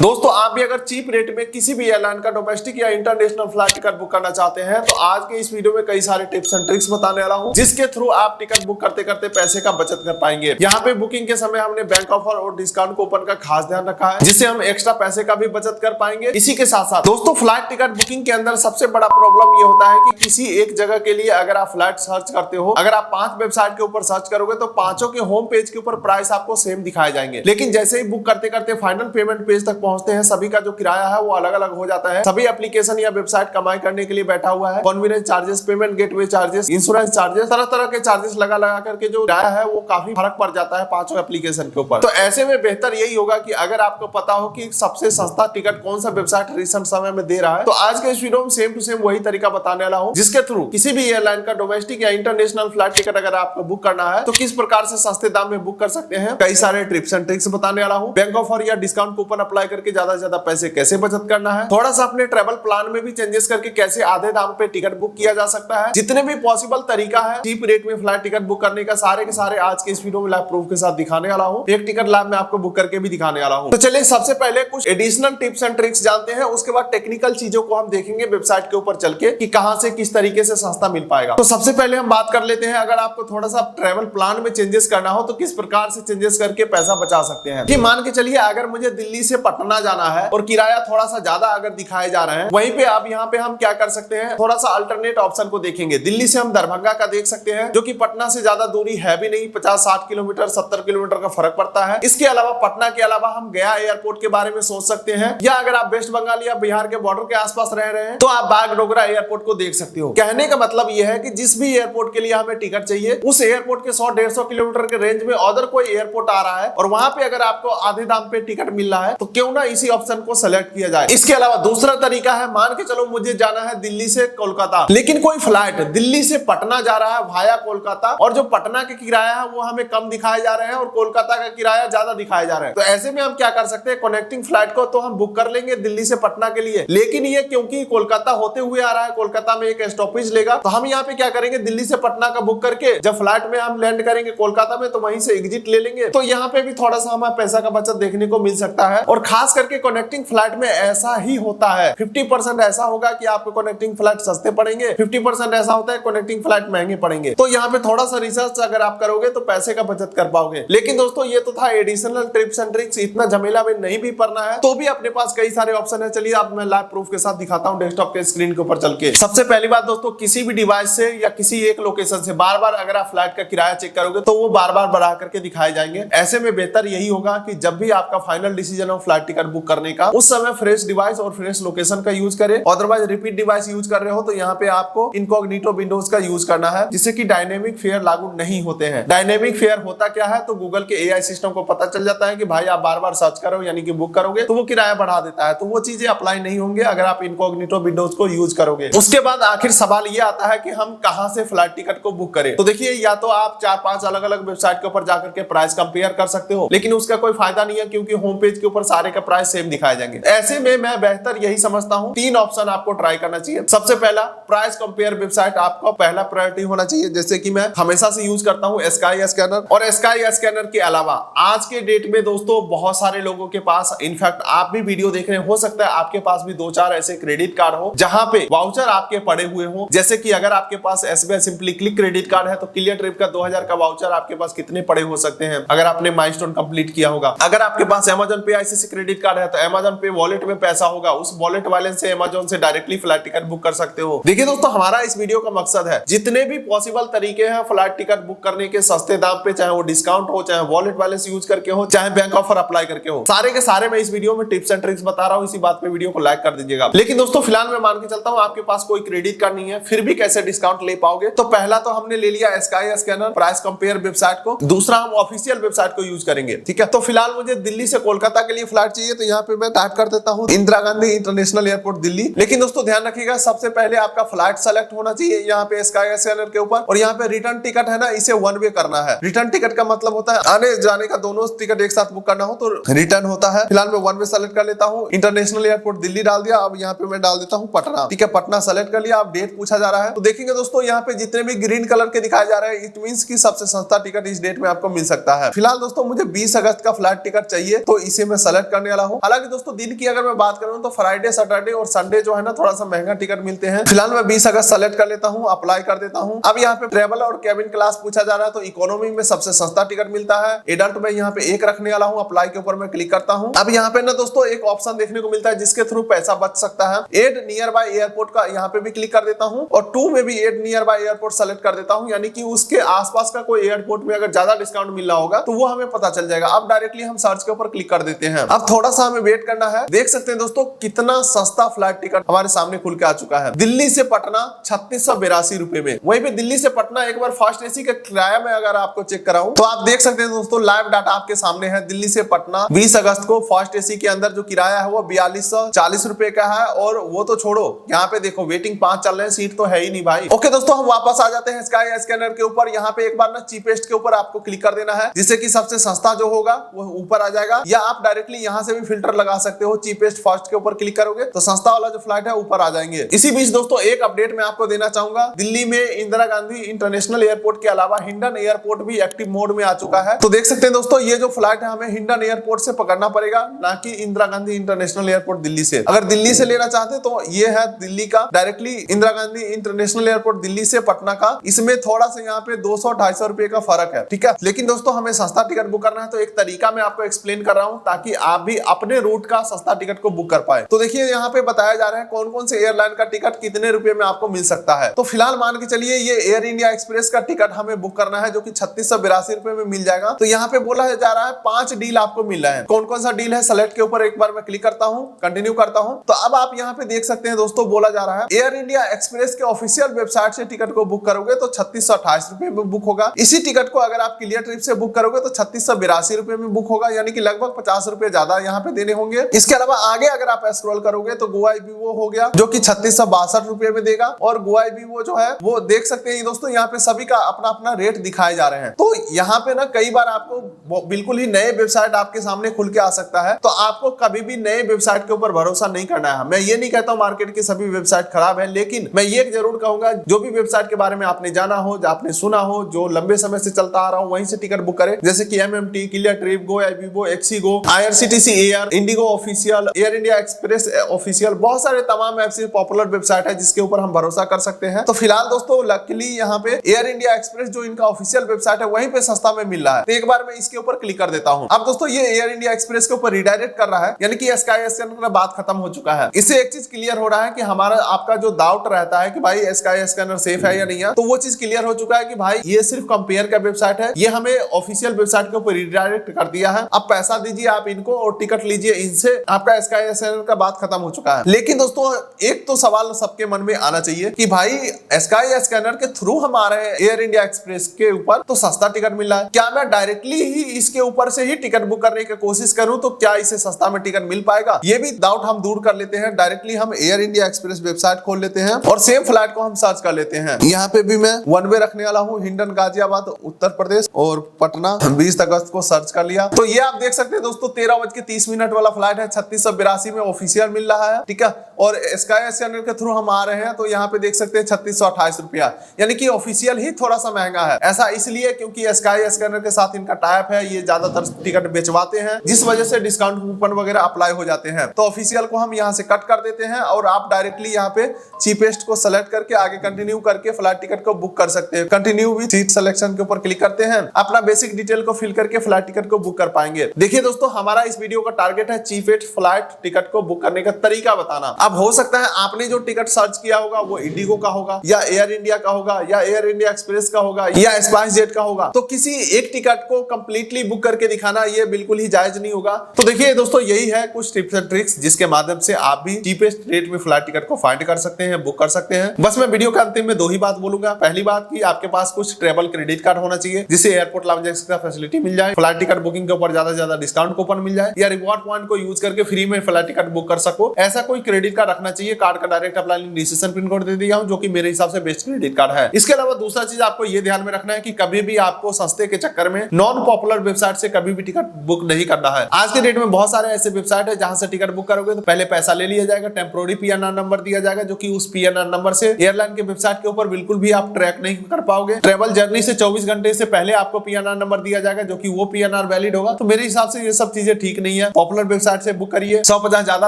दोस्तों आप भी अगर चीप रेट में किसी भी एयरलाइन का डोमेस्टिक या इंटरनेशनल फ्लाइट टिकट बुक करना चाहते हैं तो आज के इस वीडियो में कई सारे टिप्स एंड ट्रिक्स बताने वाला हूं जिसके थ्रू आप टिकट बुक करते करते पैसे का बचत कर पाएंगे। यहाँ पे बुकिंग के समय हमने बैंक ऑफर और डिस्काउंट कूपन का खास ध्यान रखा है जिससे हम एक्स्ट्रा पैसे का भी बचत कर पाएंगे। इसी के साथ साथ दोस्तों फ्लाइट टिकट बुकिंग के अंदर सबसे बड़ा प्रॉब्लम ये होता है कि किसी एक जगह के लिए अगर आप फ्लाइट सर्च करते हो, अगर आप 5 वेबसाइट के ऊपर सर्च करोगे तो पांचों के होम पेज के ऊपर प्राइस आपको सेम दिखाए जाएंगे, लेकिन जैसे ही बुक करते करते फाइनल पेमेंट पेज तक पहुंचते हैं सभी का जो किराया है वो अलग अलग हो जाता है। सभी एप्लीकेशन या वेबसाइट कमाई करने के लिए बैठा हुआ है। Convenience charges, payment gateway charges, insurance charges, तरह तरह के चार्जेस लगा लगा करके जो किराया है वो काफी फर्क पड़ जाता है पांचों एप्लीकेशन के ऊपर। तो ऐसे में बेहतर यही होगा कि अगर आपको पता हो कि सबसे सस्ता टिकट कौन सा वेबसाइट रिसेंट समय में दे रहा है तो आज के इस वीडियो में सेम टू सेम वही तरीका बताने वाला हूं जिसके थ्रू किसी भी एयरलाइन का डोमेस्टिक या इंटरनेशनल फ्लाइट टिकट अगर आपको बुक करना है तो किस प्रकार से सस्ते दाम में बुक कर सकते हैं। कई सारे टिप्स एंड ट्रिक्स बताने वाला हूं। बैंक ऑफर या डिस्काउंट कूपन अप्लाई करके ज्यादा से ज्यादा पैसे कैसे बचत करना है, थोड़ा सा अपने ट्रेवल प्लान में भी चेंजेस करके कैसे आधे दाम पे टिकट बुक किया जा सकता है। जितने भी पॉसिबल तरीका है चीप रेट में फ्लाइट टिकट बुक करने का सारे के सारे आज के इस वीडियो में लाइव प्रूफ के साथ दिखाने वाला हूं। एक टिकट लाइव में आपको बुक करके भी दिखाने वाला हूं। तो चलिए सबसे पहले कुछ एडिशनल टिप्स एंड ट्रिक्स जानते हैं, उसके बाद टेक्निकल चीजों को हम देखेंगे वेबसाइट के ऊपर चल के कि कहां से किस तरीके से सस्ता मिल पाएगा। तो सबसे पहले हम बात कर लेते हैं अगर आपको थोड़ा सा ट्रेवल प्लान में चेंजेस करना हो तो किस प्रकार से चेंजेस करके पैसा बचा सकते हैं। कि मान के चलिए अगर मुझे दिल्ली से पटना जाना है और किराया थोड़ा सा ज्यादा अगर दिखाए जा रहे हैं, वहीं पे आप यहाँ पे हम क्या कर सकते हैं, थोड़ा सा अल्टरनेट ऑप्शन को देखेंगे। दिल्ली से हम दरभंगा का देख सकते हैं जो कि पटना से ज्यादा दूरी है भी नहीं, 50-60 किलोमीटर 70 किलोमीटर का फर्क पड़ता है। इसके अलावा पटना के अलावा हम गया एयरपोर्ट के बारे में सोच सकते हैं, या अगर आप वेस्ट बंगाल या बिहार के बॉर्डर के आसपास रह रहे हैं तो आप बागडोगरा एयरपोर्ट को देख सकते हो। कहने का मतलब यह है कि जिस भी एयरपोर्ट के लिए हमें टिकट चाहिए उस एयरपोर्ट के 100-150 किलोमीटर के रेंज में अदर कोई एयरपोर्ट आ रहा है और वहां पे अगर आपको आधे दाम पे टिकट मिल रहा है तो क्यों ना इसी ऑप्शन को सेलेक्ट किया जाए। इसके अलावा दूसरा तरीका है, मान के चलो मुझे जाना है दिल्ली से कोलकाता, लेकिन कोई फ्लाइट दिल्ली से पटना जा रहा है वाया कोलकाता और जो पटना के किराया है वो हमें कम दिखाए जा रहे हैं और कोलकाता का किराया ज्यादा दिखाए जा रहे हैं। तो ऐसे में हम क्या कर सकते हैं, कनेक्टिंग फ्लाइट को तो हम बुक कर लेंगे दिल्ली से पटना के लिए, लेकिन ये क्योंकि कोलकाता होते हुए आ रहा है, कोलकाता में एक स्टॉपेज लेगा, तो हम यहाँ पे क्या करेंगे, दिल्ली से पटना का बुक करके जब फ्लाइट में हम लैंड करेंगे कोलकाता में तो वहीं से एग्जिट ले लेंगे। तो यहाँ पे भी थोड़ा सा हमें पैसा का बचत देखने को मिल सकता है। और खास करके कनेक्टिंग फ्लाइट में ऐसा ही होता है, 50% ऐसा होगा कि आपको कनेक्टिंग फ्लाइट सस्ते पड़ेंगे, 50% ऐसा होता है कनेक्टिंग फ्लाइट महंगे पड़ेंगे। तो यहाँ पे थोड़ा सा रिसर्च अगर आप करोगे तो पैसे का बचत कर पाओगे। लेकिन दोस्तों ये तो था एडिशनल टिप्स एंड ट्रिक्स, इतना झमेला में नहीं भी पड़ना है तो भी अपने पास कई सारे ऑप्शन है। चलिए अब मैं लाइव प्रूफ के साथ दिखाता हूँ डेस्कटॉप के स्क्रीन के ऊपर चल के। सबसे पहली बात दोस्तों, किसी भी डिवाइस से या किसी एक लोकेशन से बार बार अगर आप फ्लाइट का किराया चेक करोगे तो वो बार बार बढ़ा करके दिखाए जाएंगे। ऐसे में बेहतर यही होगा कि जब भी आपका फाइनल डिसीजन हो फ्लाइट टिकट बुक करने का उस समय फ्रेश डिवाइस और फ्रेश लोकेशन का यूज करें। अदरवाइज रिपीट डिवाइस यूज कर रहे हो तो यहाँ पे आपको इनकॉग्निटो विंडोज का यूज करना है जिससे कि डायनेमिक फेयर लागू नहीं होते हैं। डायनेमिक फेयर होता क्या है, तो गूगल के एआई सिस्टम को पता चल जाता है कि भाई आप बार बार सर्च करो यानी कि बुक करोगे तो वो किराया बढ़ा देता है, तो वो चीजें अप्लाई नहीं होंगे अगर आप इनकॉग्निटो विंडोज को यूज करोगे। उसके बाद आखिर सवाल ये आता है कि हम कहां से फ्लाइट टिकट को बुक करें। तो देखिए या तो आप 4-5 अलग अलग वेबसाइट के ऊपर जाकर के प्राइस कंपेयर कर सकते हो, लेकिन उसका कोई फायदा नहीं है क्योंकि होम पेज के ऊपर सारे का प्राइस सेम दिखाए जाएंगे। ऐसे में मैं बेहतर यही समझता हूं 3 ऑप्शन आपको ट्राई करना चाहिए। सबसे पहला, प्राइस कंपेयर वेबसाइट आपका पहला प्रायोरिटी होना चाहिए, जैसे कि मैं हमेशा से यूज करता हूं स्काई स्कैनर। और स्काई स्कैनर के अलावा आज के डेट में दोस्तों बहुत सारे लोगों के पास, इनफैक्ट आप भी वीडियो देख रहे हो सकता है आपके पास भी 2-4 ऐसे क्रेडिट कार्ड हो जहां पे वाउचर आपके पड़े हुए हो। जैसे कि अगर आपके पास SBI simply click credit card है तो क्लियर ट्रिप का 2000 का वाउचर आपके पास कितने पड़े हो सकते हैं अगर आपने माइलस्टोन कंप्लीट किया होगा। अगर आपके पास अमेज़न पे आईसीसी क्रेडिट कार्ड है तो अमेज़न पे वॉलेट में पैसा होगा, उस वॉलेट वाले से अमेज़न से डायरेक्टली फ्लाइट टिकट बुक कर सकते हो। देखिए दोस्तों हमारा इस वीडियो का मकसद है जितने भी पॉसिबल तरीके हैं फ्लाइट टिकट बुक करने के सस्ते दाम पे, चाहे वो डिस्काउंट हो, चाहे वॉलेट वाले से यूज करके हो, चाहे बैंक ऑफर अप्लाई करके हो, सारे के सारे मैं इस वीडियो में टिप्स एंड ट्रिक्स बता रहा हूं। इसी बात पे वीडियो को लाइक कर दीजिएगा। लेकिन दोस्तों फिलहाल मैं मान के चलता हूं आपके पास कोई क्रेडिट कार्ड नहीं है फिर भी कैसे डिस्काउंट ले पाओगे। तो पहला तो हमने ले लिया sky scanner price compare website को, दूसरा हम ऑफिशियल वेबसाइट को यूज करेंगे। ठीक है, तो फिलहाल मुझे दिल्ली से कोलकाता के लिए फ्लाइट चाहिए तो यहाँ पे मैं टाइप कर देता हूँ इंदिरा गांधी इंटरनेशनल एयरपोर्ट दिल्ली। लेकिन दोस्तों ध्यान रखिएगा सबसे पहले आपका फ्लाइट सेलेक्ट होना चाहिए यहाँ पे स्काई स्कैनर के ऊपर, और यहाँ पे रिटर्न टिकट है ना, इसे वन वे करना है। रिटर्न टिकट का मतलब होता है आने जाने का दोनों टिकट एक साथ बुक करना हो तो रिटर्न होता है। फिलहाल मैं वन वे सेलेक्ट कर लेता हूँ, इंटरनेशनल एयरपोर्ट दिल्ली डाल दिया। अब यहाँ पे मैं डाल देता हूँ पटना। ठीक है, पटना सेलेक्ट कर लिया। अब डेट पूछा जा रहा है तो देखेंगे दोस्तों यहाँ पे जितने भी ग्रीन कलर के दिखाए जा रहे हैं इट मींस की सबसे सस्ता टिकट इस डेट में आपको मिल सकता है। फिलहाल दोस्तों मुझे 20 अगस्त का फ्लाइट टिकट चाहिए तो इसे मैं सेलेक्ट करने वाला हूँ। हालांकि दोस्तों दिन की अगर मैं बात करूँ तो फ्राइडे, सैटरडे और संडे जो है ना थोड़ा सा महंगा टिकट मिलते हैं। फिलहाल मैं 20 अगस्त सेलेक्ट कर लेता हूँ, अप्लाई कर देता हूँ। अब यहाँ पे ट्रेवल और कैबिन क्लास पूछा जा रहा है, तो इकोनॉमी में सबसे सस्ता टिकट मिलता है। एडल्ट में यहाँ पे 1 रखने वाला हूँ, अप्लाई के ऊपर मैं क्लिक करता हूँ। अब यहाँ पे ना दोस्तों एक ऑप्शन देखने को मिलता है जिसके थ्रू पैसा बच सकता है। एड नियर बाय एयरपोर्ट का यहाँ पे भी क्लिक कर देता हूँ और 2 में भी add near by airport select कर देता हूँ, यानी कि उसके आसपास का कोई एयरपोर्ट में अगर ज्यादा डिस्काउंट मिल रहा होगा तो वो हमें पता चल जाएगा। अब डायरेक्टली हम सर्च के ऊपर क्लिक कर देते हैं। अब थोड़ा सा हमें वेट करना है। देख सकते हैं दोस्तों कितना सस्ता फ्लाइट टिकट हमारे सामने खुल के आ चुका है। दिल्ली से पटना 3682 रुपए में। वहीं पे दिल्ली से पटना एक बार फर्स्ट एसी का किराया में अगर आपको चेक कराऊं तो आप देख सकते हैं दोस्तों लाइव डाटा आपके सामने है। दिल्ली से पटना 20 अगस्त को फर्स्ट एसी के अंदर जो किराया है वो 4240 रुपए का है। और वो तो छोड़ो, यहाँ पे देखो वेटिंग 5 चल रहे हैं, सीट तो है ही नहीं भाई। ओके दोस्तों, हम वापस आ जाते हैं स्काई स्कैनर के ऊपर। यहाँ पे एक बार ना चीपेस्ट के ऊपर आपको क्लिक कर देना है, जिससे कि सबसे सस्ता जो होगा वो ऊपर आ जाएगा। या आप डायरेक्टली यहाँ से भी फिल्टर लगा सकते हो। चीपेस्ट फर्स्ट के ऊपर क्लिक करोगे तो सस्ता वाला जो फ्लाइट है ऊपर आ जाएंगे। इसी बीच दोस्तों एक अपडेट मैं आपको देना चाहूंगा। दिल्ली में इंदिरा गांधी इंटरनेशनल एयरपोर्ट के अलावा हिंडन एयरपोर्ट भी एक्टिव मोड में आ चुका है। तो देख सकते हैं दोस्तों ये जो फ्लाइट है हमें हिंडन एयरपोर्ट से पकड़ना पड़ेगा, ना कि इंदिरा गांधी इंटरनेशनल एयरपोर्ट दिल्ली से। अगर दिल्ली से लेना चाहते तो ये है दिल्ली का directly Indira Gandhi international airport Delhi से पटना का। इसमें थोड़ा सा यहाँ पे 200-250 रुपए का फर्क है, ठीक है। लेकिन दोस्तों हमें सस्ता टिकट बुक करना है तो एक तरीका मैं आपको एक्सप्लेन कर रहा हूँ ताकि आप भी अपने रूट का सस्ता टिकट को बुक कर पाए। तो देखिए यहाँ पे बताया जा रहा है कौन कौन से एयरलाइन का टिकट कितने रुपए में आपको मिल सकता है। तो फिलहाल मान के चलिए ये एयर इंडिया एक्सप्रेस का टिकट हमें बुक करना है जो कि 3682 रुपए में मिल जाएगा। तो यहाँ पे बोला जा रहा है 5 डील आपको मिल रहा है। कौन कौन सा डील है सेलेक्ट के ऊपर एक बार मैं क्लिक करता हूँ, कंटिन्यू करता हूँ। तो अब आप यहाँ पे देख सकते हैं दोस्तों बोला जा रहा है एयर इंडिया एक्सप्रेस के ऑफिशियल वेबसाइट से टिकट को बुक करोगे तो 3628 रुपए में बुक होगा। इसी टिकट को अगर आप क्लियर ट्रिप से बुक करोगे तो 3682 रुपए में बुक होगा, यानी कि लगभग 50 रुपए ज्यादा यहाँ पे देने होंगे। इसके अलावा आगे अगर आप स्क्रॉल करोगे तो गोवा वीवो हो गया जो कि 3662 रुपए में देगा। और गोवा वीवो जो है वो देख सकते हैं दोस्तों यहाँ पे सभी का अपना अपना रेट दिखाए जा रहे हैं। तो यहाँ पे ना कई बार आपको बिल्कुल ही नए वेबसाइट आपके सामने खुल के आ सकता है, तो आपको कभी भी नए वेबसाइट के ऊपर भरोसा नहीं करना है। मैं ये नहीं कहता हूँ मार्केट की सभी वेबसाइट खराब है, लेकिन मैं ये जरूर कहूंगा जो भी वेबसाइट के बारे में आपने जाना हो, आपने सुना हो, जो लंबे समय से चलता आ रहा हो वहीं से टिकट बुक करें। जैसे कि MMT, Cleartrip, Goibibo, Ixigo, IRCTC air, IndiGo official, Air India Express official, बहुत सारे तमाम ऐसे पॉपुलर वेबसाइट है जिसके ऊपर हम भरोसा कर सकते हैं। तो फिलहाल दोस्तों लकीली यहाँ पे एयर इंडिया एक्सप्रेस जो इनका ऑफिशियल वेबसाइट है वहीं पे सस्ता में मिल रहा है। तो एक बार मैं इसके ऊपर क्लिक कर देता हूँ। अब दोस्तों ये एयर इंडिया एक्सप्रेस के ऊपर रिडायरेक्ट कर रहा है, यानी कि स्काई स्कैनर का बात खत्म हो चुका है। इससे एक चीज क्लियर हो रहा है कि हमारा आपका जो डाउट रहता है कि भाई स्काई स्कैनर सेफ है या नहीं है, तो वो चीज क्लियर हो चुका है कि भाई ये सिर्फ कंपेयर का वेबसाइट है, ये हमें ऑफिशियल वेबसाइट के ऊपर रिडायरेक्ट कर दिया है। अब पैसा दीजिए आप इनको और टिकट लीजिए इनसे, आपका स्काई स्कैनर का बात खत्म हो चुका है। लेकिन दोस्तों एक तो सवाल सबके मन में आना चाहिए कि भाई स्काई स्कैनर के थ्रू हम आ रहे हैं एयर इंडिया एक्सप्रेस के ऊपर तो सस्ता टिकट मिल रहा है, क्या मैं डायरेक्टली ही इसके ऊपर से ही टिकट बुक करने की कोशिश करूं तो क्या इसे सस्ता में टिकट मिल पाएगा? ये भी डाउट हम दूर कर लेते हैं। डायरेक्टली हम एयर इंडिया एक्सप्रेस वेबसाइट खोल लेते हैं और सेम फ्लाइट को हम सर्च कर लेते हैं। यहाँ पे भी मैं वन वे रखने वाला हूँ, हिंडन गाजियाबाद उत्तर प्रदेश और पटना 20 अगस्त को सर्च कर लिया। तो ये आप देख सकते हैं दोस्तों 13:30 वाला फ्लाइट है, 3682 में ऑफिशियल मिल रहा है, ठीक है। और स्काई स्कैनर के थ्रू हम आ रहे हैं तो यहाँ पे देख सकते हैं 3628 रुपया, यानी कि ऑफिशियल ही थोड़ा सा महंगा है। ऐसा इसलिए क्योंकि स्काई स्कैनर के साथ इनका टाइप है, ये ज्यादातर टिकट बेचवाते हैं जिस वजह से डिस्काउंट कूपन वगैरह अप्लाई हो जाते हैं। तो ऑफिशियल को हम यहाँ से कट कर देते हैं और आप डायरेक्टली यहाँ पे चीपेस्ट को सेलेक्ट करके आगे कंटिन्यू करके फ्लाइट टिकट को बुक कर सकते हैं। कंटिन्यू विद सीट सिलेक्शन के ऊपर क्लिक करते हैं, अपना बेसिक डिटेल को फिल करके फ्लाइट टिकट को बुक कर पाएंगे। देखिए दोस्तों हमारा इस वीडियो का टारगेट है चीपेस्ट फ्लाइट टिकट को बुक करने का तरीका बताना। अब हो सकता है आपने जो टिकट सर्च किया होगा वो इंडिगो का होगा या एयर इंडिया का होगा या एयर इंडिया एक्सप्रेस का होगा या स्पाइस जेट का होगा। तो किसी एक टिकट को कंप्लीटली बुक करके दिखाना ये बिल्कुल ही जायज नहीं होगा। तो देखिए दोस्तों यही है कुछ टिप्स एंड ट्रिक्स जिसके माध्यम से आप भी चीपेस्ट रेट में फ्लाइट टिकट को फाइंड कर सकते हैं, बुक कर सकते हैं। बस मैं वीडियो के अंतिम में 2 ही बात बोलूंगा। पहली बात कि आपके पास कुछ ट्रेवल क्रेडिट कार्ड होना चाहिए जिससे एयरपोर्ट लाउंज का फैसिलिटी मिल जाए, फ्लाइट टिकट बुकिंग के ऊपर ज्यादा डिस्काउंट कूपन मिल जाए या रिवॉर्ड पॉइंट को यूज करके फ्री में फ्लाइट टिकट बुक कर सको। ऐसा कोई क्रेडिट कार्ड रखना चाहिए। कार्ड का direct apply registration pin code दे दिया हूं जो कि मेरे हिसाब से बेस्ट क्रेडिट कार्ड है। इसके अलावा दूसरा चीज आपको ये ध्यान में रखना है कि कभी भी आपको सस्ते के चक्कर में नॉन पॉपुलर वेबसाइट से कभी भी टिकट बुक नहीं करना है। आज के डेट में बहुत सारे ऐसे वेबसाइट है जहां से टिकट बुक करोगे तो पहले पैसा ले लिया जाएगा, टेम्पोररी PNR नंबर दिया जाएगा जो कि उस PNR नंबर से एयरलाइन के वेबसाइट के ऊपर बिल्कुल भी आप ट्रैक नहीं कर पाओगे। ट्रेवल जर्नी से 24 घंटे से पहले आपको PNR नंबर दिया जाएगा जो कि वो PNR वैलिड होगा। तो मेरे हिसाब से ये सब चीजें ठीक नहीं नहीं है, पॉपुलर वेबसाइट से बुक करिए। 150 ज्यादा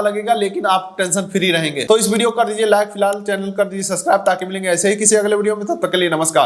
लगेगा लेकिन आप टेंशन फ्री रहेंगे। तो इस वीडियो कर दीजिए लाइक, फिलहाल चैनल कर दीजिए सब्सक्राइब ताकि मिलेंगे ऐसे ही किसी अगले वीडियो में। तब तक के लिए नमस्कार।